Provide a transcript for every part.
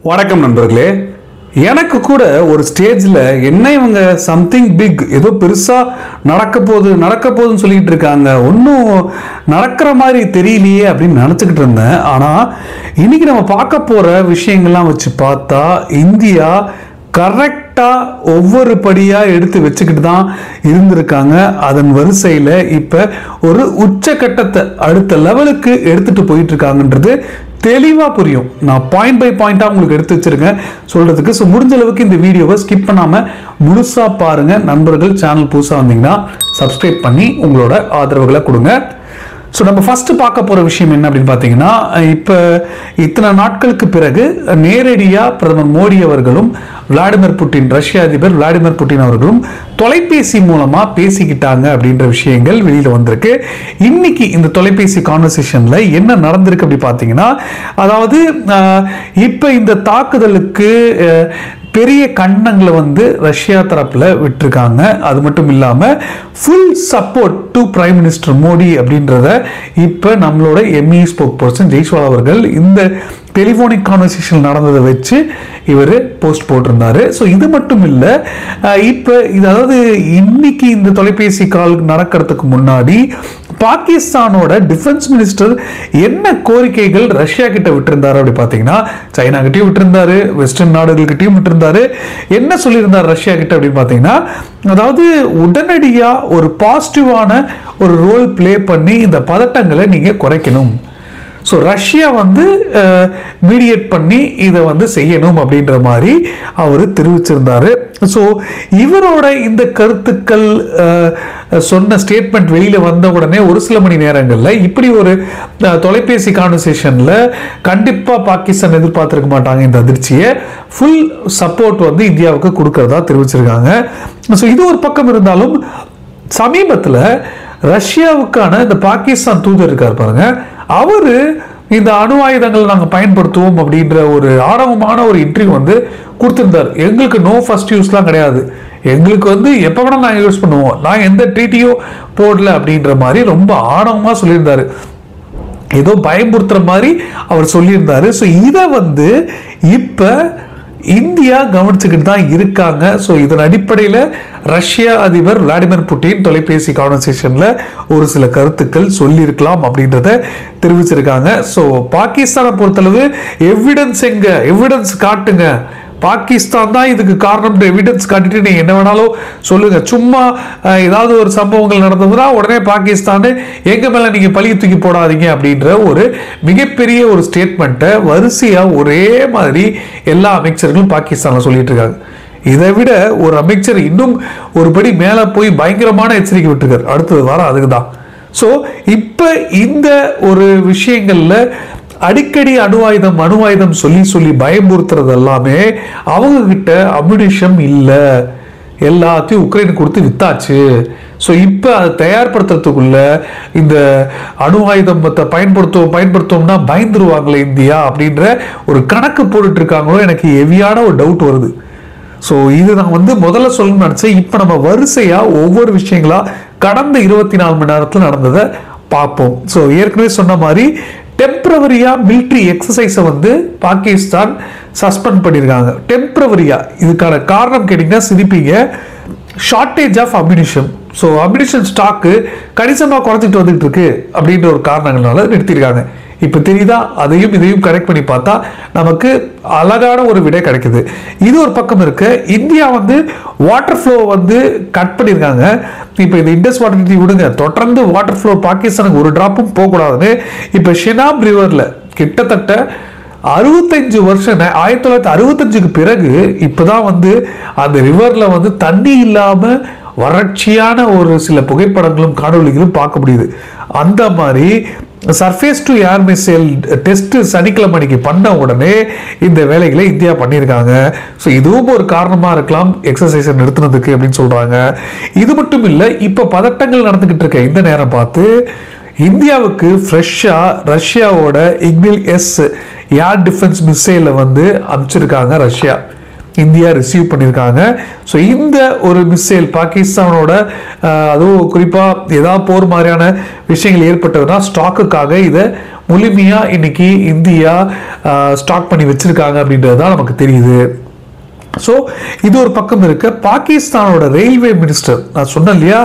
வணக்கம் நண்பர்களே. எனக்கு கூட ஒரு ஸ்டேஜில் என்ன இவங்க சம்திங் பிக் ஏதோ பெருசாக நடக்க போகுதுன்னு சொல்லிட்டு இருக்காங்க, ஒன்றும் நடக்கிற மாதிரி தெரியலையே அப்படின்னு நினச்சிக்கிட்டு இருந்தேன். ஆனால் இன்னைக்கு நம்ம பார்க்க போகிற விஷயங்கள்லாம் வச்சு பார்த்தா இந்தியா கரெக்டாக ஒவ்வொரு படியாக எடுத்து வச்சுக்கிட்டு தான் இருந்திருக்காங்க. அதன் வரிசையில் இப்போ ஒரு உச்சக்கட்டத்தை அடுத்த லெவலுக்கு எடுத்துகிட்டு போயிட்டு இருக்காங்கன்றது தெளிவாக புரியும். நான் பாயிண்ட் பை பாயிண்டாக உங்களுக்கு எடுத்து வச்சிருக்கேன் சொல்கிறதுக்கு. ஸோ முடிஞ்ச அளவுக்கு இந்த வீடியோவை ஸ்கிப் பண்ணாமல் முழுசாக பாருங்கள். நண்பர்கள் சேனல் புதுசாக வந்தீங்கன்னா சப்ஸ்கிரைப் பண்ணி உங்களோட ஆதரவுகளை கொடுங்க. ஸோ நம்ம ஃபர்ஸ்ட் பார்க்க போகிற விஷயம் என்ன அப்படின்னு பார்த்தீங்கன்னா, இப்போ இத்தனை நாட்களுக்கு பிறகு நேரடியாக பிரதமர் மோடி அவர்களும் விளாடிமிர் புட்டின், ரஷ்ய அதிபர் விளாடிமிர் புட்டின் அவர்களும் தொலைபேசி மூலமாக பேசிக்கிட்டாங்க அப்படின்ற விஷயங்கள் வெளியில் வந்திருக்கு. இன்னைக்கு இந்த தொலைபேசி கான்வர்சேஷனில் என்ன நடந்திருக்கு அப்படி பார்த்தீங்கன்னா, அதாவது இப்போ இந்த தாக்குதலுக்கு பெரிய கண்டனங்களை ரஷ்யா தரப்புல விட்டுருக்காங்க. அது மட்டும் இல்லாம full support to prime minister Modi அப்படின்றத இப்ப நம்மளோட எம்இ ஸ்போக் பர்சன் ஜெய்ஸ்வால் அவர்கள் இந்த டெலிஃபோனிக் கான்வர்சேஷன் நடந்ததை வச்சு இவர் போஸ்ட் போட்டிருந்தாரு. ஸோ இது மட்டும் இல்லை, இப்போ அதாவது இன்னைக்கு இந்த தொலைபேசி கால் நடக்கிறதுக்கு முன்னாடி பாகிஸ்தானோட டிஃபென்ஸ் மினிஸ்டர் என்ன கோரிக்கைகள் ரஷ்யா கிட்ட விட்டிருந்தாரு அப்படி பார்த்தீங்கன்னா, சைனா கிட்டையும் விட்டிருந்தாரு, வெஸ்டர்ன் நாடுகள்கிட்டையும் விட்டிருந்தாரு. என்ன சொல்லியிருந்தார் ரஷ்யா கிட்ட அப்படின்னு பார்த்தீங்கன்னா, அதாவது உடனடியாக ஒரு பாசிட்டிவான ஒரு ரோல் பிளே பண்ணி இந்த பதட்டங்களை நீங்கள் குறைக்கணும். ஸோ ரஷ்யா மீடியேட் பண்ணி இதை செய்யணும் அப்படின்ற மாதிரி அவர் தெரிவிச்சிருந்தாரு. ஸோ இவரோட இந்த கருத்துக்கள் சொன்ன ஸ்டேட்மெண்ட் வெளியில் வந்த உடனே ஒரு சில மணி நேரங்களில் இப்படி ஒரு தொலைபேசி கான்வர்சேஷனில் கண்டிப்பாக பாகிஸ்தான் எதிர்பார்த்துருக்க மாட்டாங்க. இந்த அதிர்ச்சியை ஃபுல் சப்போர்ட் இந்தியாவுக்கு கொடுக்கறதா தெரிவிச்சிருக்காங்க. ஸோ இது ஒரு பக்கம் இருந்தாலும் சமீபத்தில் ரஷ்யாவுக்கான இந்த பாகிஸ்தான் தூதர் இருக்கார் பாருங்க, அவரு இந்த அணு ஆயுதங்களை நாங்கள் பயன்படுத்துவோம் அப்படின்ற ஒரு ஆணவமான ஒரு இன்டர்வியூ கொடுத்திருந்தார். எங்களுக்கு நோ ஃபர்ஸ்ட் யூஸ்லாம் கிடையாது, எங்களுக்கு எப்போ வேணாலும் நாங்கள் யூஸ் பண்ணுவோம், நாங்கள் எந்த ட்ரீட்டியும் போடல அப்படின்ற மாதிரி ரொம்ப ஆணவமாக சொல்லியிருந்தாரு. ஏதோ பயமுறுத்துற மாதிரி அவர் சொல்லியிருந்தாரு. ஸோ இதை இப்போ இந்தியா கவனிச்சுக்கிட்டு தான் இருக்காங்க. ஸோ இதன் அடிப்படையில் ரஷ்ய அதிபர் விளாடிமிர் புட்டின் தொலைபேசி கான்வர்சேஷனில் ஒரு சில கருத்துக்கள் சொல்லியிருக்கலாம் அப்படின்றத தெரிவிச்சிருக்காங்க. ஸோ பாகிஸ்தானை பொறுத்தளவு எவிடன்ஸ் காட்டுங்க, பாகிஸ்தான் தான் இதுக்கு காரணம் எவிடன்ஸ் காட்டிட்டு நீங்க என்ன வேணாலும் சொல்லுங்க. சும்மா ஏதாவது ஒரு சம்பவங்கள் நடந்ததுன்னா உடனே பாகிஸ்தான் எங்க மேல நீங்க பழி தூக்கி போடாதீங்க அப்படின்ற ஒரு மிகப்பெரிய ஒரு ஸ்டேட்மெண்ட்டை வரிசையா ஒரே மாதிரி எல்லா அமைச்சர்களும் பாகிஸ்தான்ல சொல்லிட்டு இருக்காங்க. இதை விட ஒரு அமைச்சர் இன்னும் ஒரு படி மேல போய் பயங்கரமான எச்சரிக்கை விட்டுருக்காரு, அடுத்தது வர அதுக்குதான். ஸோ இப்ப இந்த ஒரு விஷயங்கள்ல அடிக்கடி அணு ஆயுதம் சொல்லி பயமுறுத்துறது எல்லாமே அவங்க கிட்ட அம்யூனிஷன் இல்லை, எல்லாத்தையும் உக்ரைன் கொடுத்து வித்தாச்சு. ஸோ இப்போ அதை தயார்படுத்துறதுக்குள்ள இந்த அணு ஆயுதத்தை பயன்படுத்தோம்னா பயந்துருவாங்களே இந்தியா அப்படின்ற ஒரு கணக்கு போட்டுட்டு இருக்காங்களோ எனக்கு ஹெவியான ஒரு டவுட் வருது. ஸோ இது நான் முதல்ல சொல்லணும்னு நினச்சேன். இப்போ நம்ம வரிசையாக ஒவ்வொரு விஷயங்களா கடந்த 24 மணி நேரத்தில் நடந்ததை பார்ப்போம். ஸோ ஏற்கனவே சொன்ன மாதிரி டெம்பரவரியா மிலிட்ரி எக்ஸசைஸை பாகிஸ்தான் சஸ்பெண்ட் பண்ணியிருக்காங்க. டெம்பரவரியா இதுக்கான காரணம் கேட்டீங்கன்னா சிரிப்பீங்க, shortage of ammunition. So ammunition stock கணிசமாக குறைஞ்சிட்டு வந்துட்டு இருக்கு அப்படின்ற ஒரு காரணங்களால நிறுத்திருக்காங்க. இப்போ தெரியுதா, அதையும் இதையும் கரெக்ட் பண்ணி பார்த்தா நமக்கு அழகான ஒரு விடை கிடைக்குது. இது ஒரு பக்கம் இருக்கு. இந்தியா வாட்டர் ஃப்ளோ கட் பண்ணியிருக்காங்க. இப்போ இந்த இண்டஸ் வாட்டர் விடுங்க, தொடர்ந்து வாட்டர் ஃப்ளோ பாகிஸ்தானுக்கு ஒரு டிராப்பும் போகக்கூடாதுன்னு இப்போ ஷெனாப் ரிவர்ல கிட்டத்தட்ட 65 வருஷம் 1965க்கு பிறகு இப்போதான் அந்த ரிவர்ல தண்ணி இல்லாம வறட்சியான ஒரு சில புகைப்படங்களும் காணொலிகளும் பார்க்க முடியுது. அந்த மாதிரி surface to air missile test சனிக்கிழமை அன்னைக்கு பண்ண உடனே இந்த வேலைகளை இந்தியா பண்ணியிருக்காங்க. ஸோ இதுவும் ஒரு காரணமாக இருக்கலாம் எக்ஸசைஸை நிறுத்தினதுக்கு அப்படின்னு சொல்றாங்க. இது மட்டும் இல்லை, இப்போ பதட்டங்கள் நடந்துகிட்டு இருக்க இந்த நேரம் பார்த்து இந்தியாவுக்கு ஃப்ரெஷ்ஷா ரஷ்யாவோட இக்னில் எஸ் ஏர் டிஃபென்ஸ் மிசைலை அனுப்பிச்சிருக்காங்க ரஷ்யா. இந்தியா ரிசீவ் பண்ணியிருக்காங்க. ஸோ இந்த ஒரு மிசைல் பாகிஸ்தானோட அதுவும் குறிப்பாக ஏதாவது போர் மாதிரியான விஷயங்கள் ஏற்பட்டதுன்னா ஸ்டாக்குக்காக இதை முழுமையாக இன்னைக்கு இந்தியா ஸ்டாக் பண்ணி வச்சிருக்காங்க அப்படின்றது தான் நமக்கு தெரியுது. ஸோ இது ஒரு பக்கம் இருக்க, பாகிஸ்தானோட ரயில்வே மினிஸ்டர், நான் சொன்னேன் இல்லையா,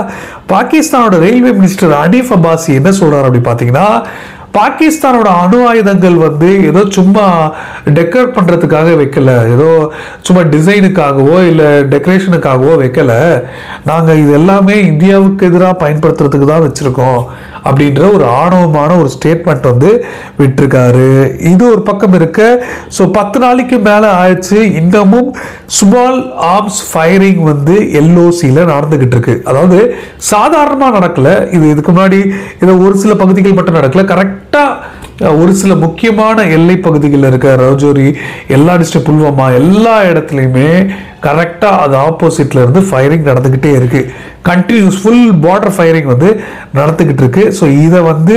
பாகிஸ்தானோட ரயில்வே மினிஸ்டர் ஹனீஃப் அப்பாசி என்ன சொல்றாரு அப்படி பார்த்தீங்கன்னா, பாகிஸ்தானோட அணு ஆயுதங்கள் வந்து ஏதோ சும்மா டெக்கரேட் பண்றதுக்காக வைக்கல, ஏதோ சும்மா டிசைனுக்காகவோ இல்லை டெக்கரேஷனுக்காகவோ வைக்கல, நாங்கள் இது எல்லாமே இந்தியாவுக்கு எதிராக பயன்படுத்துறதுக்கு தான் வச்சிருக்கோம் அப்படின்ற ஒரு ஆணவமான ஒரு ஸ்டேட்மெண்ட் வந்து விட்டிருக்காரு. இது ஒரு பக்கம் இருக்க, ஸோ 10 நாளைக்கு மேலே ஆயிடுச்சு, இன்னமும் ஸ்மால் ஆர்ம்ஸ் ஃபயரிங் வந்து எல்ஓசியில் நடந்துகிட்டு இருக்கு. அதாவது சாதாரணமாக நடக்கல, இதுக்கு முன்னாடி ஏதோ ஒரு சில பகுதிகள் மட்டும் நடக்கல, கரெக்டாக ஒரு சில முக்கியமான எல்லை பகுதிகளில் இருக்க ரஜோரி, எல்லா டிஸ்ட்ரிக்ட், புல்வாமா, எல்லா இடத்துலையுமே கரெக்டாக அது ஆப்போசிட்ல இருந்து ஃபயரிங் நடந்துக்கிட்டே இருக்கு. கண்டினியூஸ் ஃபுல் பார்டர் ஃபயரிங் வந்து நடந்துக்கிட்டு இருக்கு. ஸோ இதை வந்து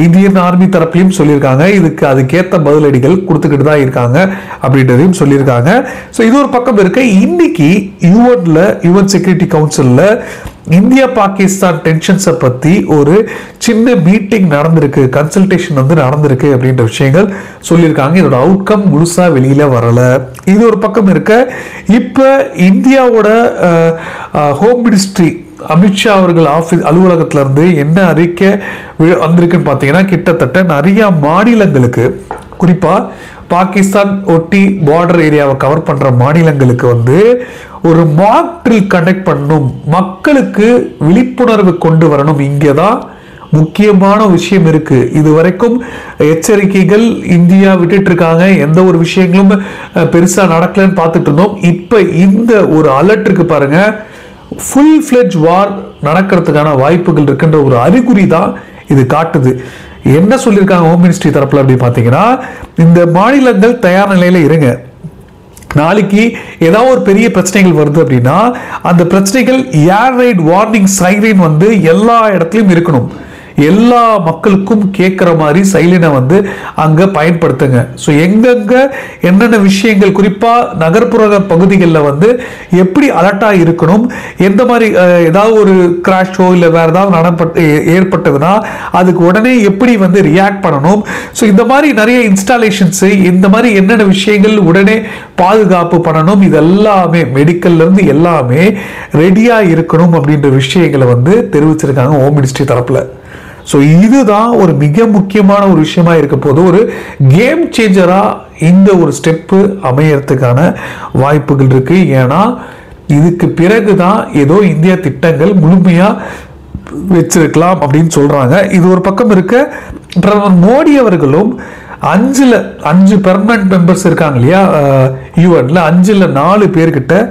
இந்தியன் ஆர்மி தரப்புலையும் சொல்லியிருக்காங்க, இதுக்கு அதுக்கேற்ற பதிலடிகள் கொடுத்துக்கிட்டு தான் இருக்காங்க அப்படின்றதையும் சொல்லியிருக்காங்க. ஸோ இது ஒரு பக்கம் இருக்க, இன்னைக்கு யுஎன் செக்யூரிட்டி கவுன்சிலில் இந்தியா பாகிஸ்தான் டென்ஷன்ஸை பற்றி ஒரு சின்ன மீட்டிங் நடந்திருக்கு, கன்சல்டேஷன் வந்து நடந்திருக்கு அப்படின்ற விஷயங்கள் சொல்லியிருக்காங்க. இதோட அவுட்கம் முழுசா வெளியில வரல. இது ஒரு பக்கம் இருக்க, இப்ப இந்தியாவோட ஹோம் மினிஸ்ட்ரி அமித்ஷா அவர்கள் அலுவலகத்துல இருந்து என்ன அறிக்கை வந்திருக்குன்னு பார்த்தீங்கன்னா, கிட்டத்தட்ட நிறைய மாநிலங்களுக்கு, குறிப்பா பாகிஸ்தான் ஒட்டி பார்டர் ஏரியாவை கவர் பண்ற மாநிலங்களுக்கு வந்து ஒரு மாக் ட்ரில் கண்டக்ட் பண்ணணும், மக்களுக்கு விழிப்புணர்வு கொண்டு வரணும். இங்கேதான் முக்கியமான விஷயம் இருக்கு. இது வரைக்கும் எச்சரிக்கைகள் இந்தியா விட்டுட்டு இருக்காங்க, எந்த ஒரு விஷயங்களும் பெருசா நடக்கலன்னு பார்த்துட்டு இருந்தோம். இப்ப இந்த ஒரு அலர்ட் இருக்கு பாருங்க, ஃபுல் ஃபிளெட்ஜ் வார் நடக்கிறதுக்கான வாய்ப்புகள் இருக்குன்ற ஒரு அறிகுறி தான் இது காட்டுது. என்ன சொல்லியிருக்காங்க ஹோம் மினிஸ்ட்ரி தரப்புல அப்படி பார்த்தீங்கன்னா, இந்த மாநிலங்கள் தயார் நிலையில இருங்க, நாளைக்கு ஏதாவது ஒரு பெரிய பிரச்சனைகள் வருது அப்படின்னா அந்த பிரச்சனைகள் ஏர் ரைட் வார்னிங் சைரன் வந்து எல்லா இடத்துலையும் இருக்கணும், எல்லா மக்களுக்கும் கேட்குற மாதிரி சைலனை வந்து அங்கே பயன்படுத்துங்க. ஸோ எங்கெங்க என்னென்ன விஷயங்கள், குறிப்பாக நகர்ப்புற பகுதிகளில் வந்து எப்படி அலர்ட்டாக இருக்கணும், எந்த மாதிரி ஏதாவது ஒரு கிராஷோ இல்லை வேறு ஏதாவது ஏற்பட்டதுன்னா அதுக்கு உடனே எப்படி வந்து ரியாக்ட் பண்ணணும். ஸோ இந்த மாதிரி நிறைய இன்ஸ்டாலேஷன்ஸு, இந்த மாதிரி என்னென்ன விஷயங்கள் உடனே பாதுகாப்பு பண்ணணும், இதெல்லாமே மெடிக்கல்லேருந்து எல்லாமே ரெடியாக இருக்கணும் அப்படின்ற விஷயங்களை வந்து தெரிவிச்சிருக்காங்க ஹோம் மினிஸ்ட்ரி தரப்பில். ஸோ இதுதான் ஒரு மிக முக்கியமான ஒரு விஷயமா இருக்க போது, ஒரு கேம் சேஞ்சரா இந்த ஒரு ஸ்டெப்பு அமையறதுக்கான வாய்ப்புகள் இருக்கு. ஏன்னா இதுக்கு பிறகுதான் ஏதோ இந்தியா திட்டங்கள் முழுமையா வச்சிருக்கலாம் அப்படின்னு சொல்றாங்க. இது ஒரு பக்கம் இருக்க, பிரதமர் மோடி அவர்களும் 5 பெர்மனன்ட் மெம்பர்ஸ் இருக்காங்க இல்லையா யூஎன்ல, 5ல் 4 பேர்கிட்ட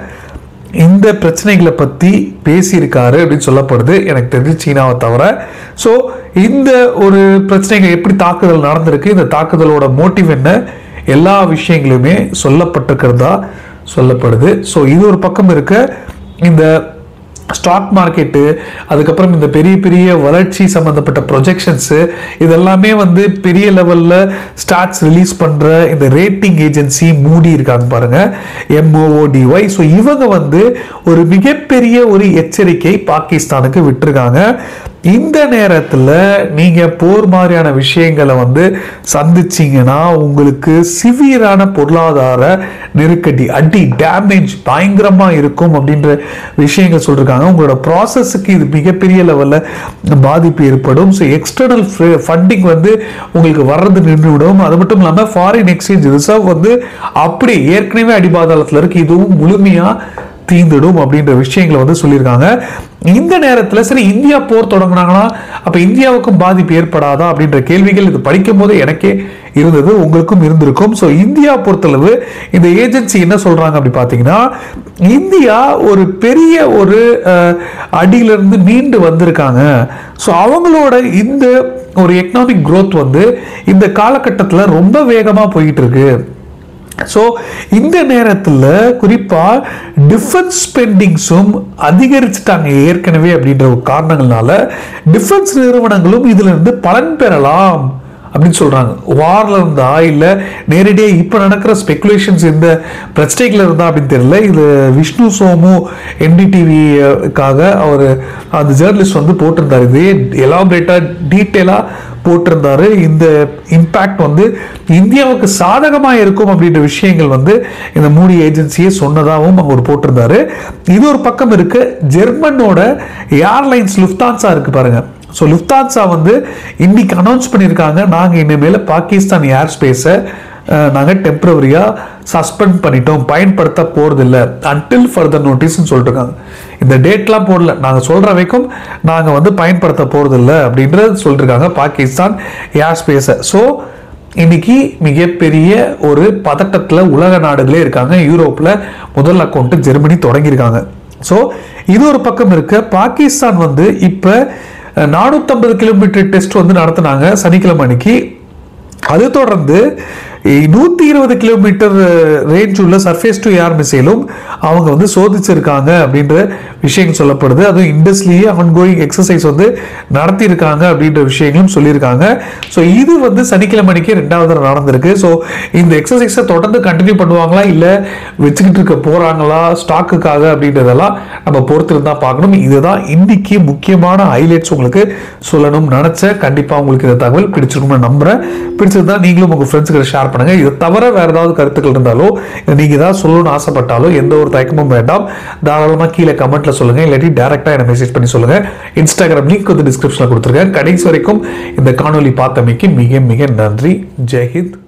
இந்த பிரச்சனைகளை பற்றி பேசியிருக்காரு அப்படின்னு சொல்லப்படுது, எனக்கு தெரிஞ்சு சீனாவை தவிர. ஸோ இந்த ஒரு பிரச்சனைகள் எப்படி தாக்குதல் நடந்திருக்கு, இந்த தாக்குதலோட மோட்டிவ் என்ன, எல்லா விஷயங்களுமே சொல்லப்பட்டிருக்கிறதா சொல்லப்படுது. ஸோ இது ஒரு பக்கம் இருக்க, இந்த ஸ்டாக் மார்க்கெட்டு, அதுக்கப்புறம் இந்த பெரிய பெரிய வளர்ச்சி சம்பந்தப்பட்ட ப்ரொஜெக்ஷன்ஸு, இதெல்லாமே வந்து பெரிய லெவலில் ஸ்டாட்ஸ் ரிலீஸ் பண்ணுற இந்த ரேட்டிங் ஏஜென்சி மூடி இருக்காங்க பாருங்க, MOODY. ஸோ இவங்க வந்து ஒரு மிகப்பெரிய ஒரு எச்சரிக்கை பாகிஸ்தானுக்கு விட்டுருக்காங்க. இந்த நேரத்தில் நீங்கள் போர் மாதிரியான விஷயங்களை வந்து சந்திச்சிங்கன்னா உங்களுக்கு சிவியரான பொருளாதார நெருக்கடி, டேமேஜ் பயங்கரமாக இருக்கும் அப்படின்ற விஷயங்கள் சொல்லியிருக்காங்க. உங்களோட ப்ராசஸுக்கு இது மிகப்பெரிய லெவலில் பாதிப்பு ஏற்படும். ஸோ எக்ஸ்டர்னல் ஃபண்டிங் வந்து உங்களுக்கு வர்றது நின்றுவிடும். அது மட்டும் இல்லாமல் ஃபாரின் எக்ஸ்சேஞ்ச் ரிசர்வ் வந்து அப்படி ஏற்கனவே அடிபாதாளத்தில் இருக்கு, இதுவும் முழுமையாக தீந்துடும் அப்படின்ற விஷயங்களை வந்து சொல்லியிருக்காங்க. இந்த நேரத்தில் சரி இந்தியா போர் தொடங்கினாங்கன்னா அப்ப இந்தியாவுக்கும் பாதிப்பு ஏற்படாதா அப்படின்ற கேள்விகள் இது படிக்கும் போது எனக்கே இருந்தது, உங்களுக்கும் இருந்திருக்கும். ஸோ இந்தியா பொறுத்தளவு இந்த ஏஜென்சி என்ன சொல்றாங்க அப்படி பார்த்தீங்கன்னா, இந்தியா ஒரு பெரிய ஒரு அடியிலிருந்து மீண்டு வந்திருக்காங்க. ஸோ அவங்களோட இந்த ஒரு எக்கனாமிக் growth வந்து இந்த காலகட்டத்தில் ரொம்ப வேகமாக போயிட்டு இருக்கு. ஸோ இந்த நேரத்தில் குறிப்பாக டிஃபென்ஸ் ஸ்பெண்டிங்ஸும் அதிகரிச்சுட்டாங்க ஏற்கனவே அப்படின்ற ஒரு காரணங்களால டிஃபென்ஸ் நிறுவனங்களும் இதுல இருந்து பலன் பெறலாம் அப்படின்னு சொல்றாங்க. வார்ல இருந்தா இல்ல நேரடியா இப்ப நடக்கிற ஸ்பெகுலேஷன்ஸ் இந்த பிரச்சனைகள் இருந்தா அப்படின்னு தெரியல. இது விஷ்ணு சோமு NDTVக்காக அவர் அந்த ஜேர்னலிஸ்ட் வந்து போட்டிருந்தாரு. இதே எலாபரேட்டா டீட்டெயிலா போட்டிருந்தாரு. இந்த இம்பாக்ட் வந்து இந்தியாவுக்கு சாதகமாக இருக்கும் அப்படின்ற விஷயங்கள் வந்து இந்த மூடி ஏஜென்சியே சொன்னதாகவும் அவர் போட்டிருந்தாரு. இது ஒரு பக்கம் இருக்கு. ஜெர்மனோட ஏர்லைன்ஸ் லுஃப்தான்சா இருக்கு பாருங்க. ஸோ லுஃப்தான்சா வந்து இன்னைக்கு அனௌன்ஸ் பண்ணியிருக்காங்க, நாங்கள் இனிமேல் பாகிஸ்தான் ஏர் ஸ்பேஸை நாங்கள் டெம்பரவரியாக சஸ்பெண்ட் பண்ணிட்டோம், பயன்படுத்த போகிறதில்ல அன்டில் ஃபர்தர் நோட்டீஸ்ன்னு சொல்லிட்டு இருக்காங்க. இந்த டேட்லாம் போடல, நாங்கள் சொல்கிற வரைக்கும் நாங்கள் வந்து பயன்படுத்த போகிறதில்ல அப்படின்றது சொல்லிட்டுருக்காங்க பாகிஸ்தான் ஏர் ஸ்பேஸை. ஸோ இன்னைக்கு மிகப்பெரிய ஒரு பதட்டத்தில் உலக நாடுகளே இருக்காங்க. யூரோப்பில் முதல் அக்கௌண்ட் ஜெர்மனி தொடங்கியிருக்காங்க. ஸோ இது ஒரு பக்கம் இருக்க. பாகிஸ்தான் வந்து இப்போ 450 கிலோமீட்டர் டெஸ்ட் வந்து நடத்தினாங்க சனிக்கிழமை அன்னைக்கு. அது தொடர்ந்து 120 கிலோமீட்டர் ரேஞ்ச் உள்ள சர்ஃபேஸ் டு ஏர் மிசைலும் அவங்க வந்து சோதிச்சிருக்காங்க அப்படின்ற விஷயங்கள் சொல்லப்படுது. அதுவும் இண்டஸ்ட்ரியே ஆன்கோயிங் எக்ஸசைஸ் வந்து நடத்தியிருக்காங்க அப்படின்ற விஷயங்களும் சொல்லியிருக்காங்க. ஸோ இது வந்து சனிக்கிழமைக்கு 2வது நடந்திருக்கு. ஸோ இந்த எக்ஸசைஸை தொடர்ந்து கண்டினியூ பண்ணுவாங்களா இல்லை வச்சுக்கிட்டு இருக்க போறாங்களா ஸ்டாக்குக்காக அப்படின்றதெல்லாம் நம்ம பொறுத்திருந்தா பார்க்கணும். இதுதான் இன்னைக்கு முக்கியமான ஹைலைட்ஸ் உங்களுக்கு சொல்லணும்னு நினைச்சேன். கண்டிப்பா உங்களுக்கு இந்த தகவல் பிடிச்சிருக்கும்னு நம்புறேன். பிடிச்சிருந்தா நீங்களும் உங்க ஃப்ரெண்ட்ஸுக்கு ஷேர் பண்ணுங்க. இதை தவிர வேற ஏதாவது கருத்துக்கள் இருந்தாலோ நீங்க ஏதாவது சொல்லணும்னு ஆசைப்பட்டாலோ எந்த ஒரு தயக்கமும் வேண்டாம், தாராளமா கீழே கமெண்ட்ல சொல்லுங்க, இல்லாட்டி டைரக்டா எனக்கு மெசேஜ் பண்ணி சொல்லுங்க. இன்ஸ்டாகிராம் லிங்க் வந்து டிஸ்கிரிப்ஷன்ல கொடுத்துருக்கேன். கடைசி வரைக்கும் இந்த காணொலி பார்த்தமைக்கு மிக மிக நன்றி. ஜெய்ஹிந்த்.